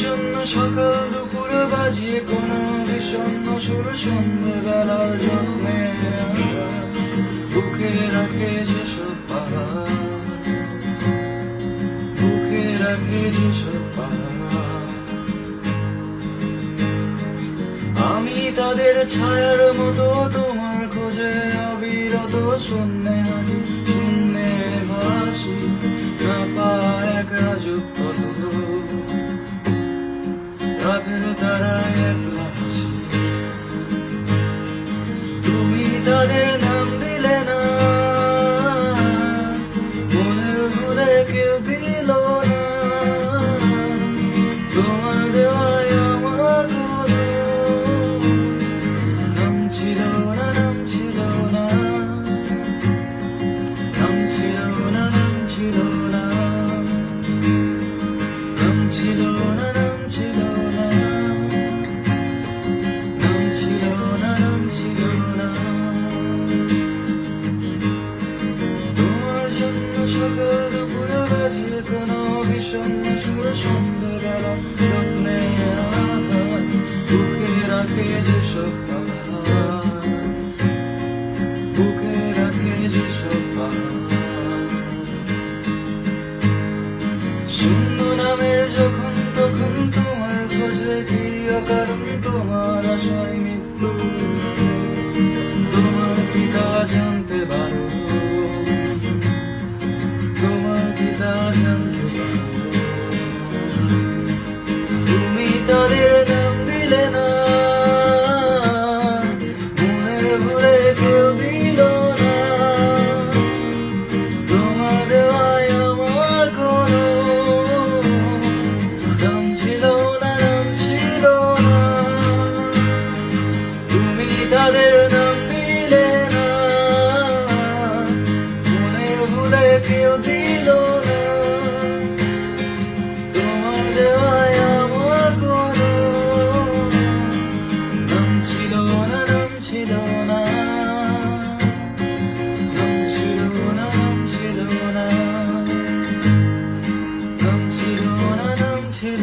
জন্য সকাল দুপুর বাজিয়ে কোনো বিষণ্ণ সুর সন্ধ্যেবেলার জন্মে বুকে রাখে যেসব পাহাড়, বুকে রাখে যেসব পাহাড়। আমি তাদের ছায়ার মতো তোমার খোঁজে অবিরত শূন্যে হাঁটি, শূন্যে ভাসি, না পায় এক রাজুক পথ, রাতের তারায় একলা হাসি। তুমি তাদের নাম দিলে না, মনের ভুলে কেউ দিল না, তোমার দেওয়ায় আমার কোনো নাম ছিল না, নাম ছিল না, নাম ছিল না, নাম ছিল না, নাম ছিল না, নাম ছিল না, নাম ছিল না, নাম ছিল না। তোমার জন্য সকাল দুপুর বাজিয়ে কোনো বিষণ্ণ সুর সন্ধ্যেবেলা যত্নে বুকে রাখে যেসব পাহাড়, বুকে রাখে যেসব পাহাড়। শূন্য নামের যখন তখন তোমার খোঁজে কি অকারণ তোমার আশায় মৃত্যু, তোমার কি তা জানতে পারো, তোমার কি তা জানতে পারো। তুমি তাদের নাম দিলে না, মনের ভুলে কেউ দিল না, তোমার দেওয়ায় আমার কোনো নাম ছিল না, নাম ছিল না। তুমি তাদের নাম দিলে না, মনের ভুলে কেউ দিল না, তোমার দেওয়ায় আমার কোনো নাম ছিল না, নাম ছিল না, নাম ছিল না, নাম ছিল না, নাম ছিল না, নাম ছিল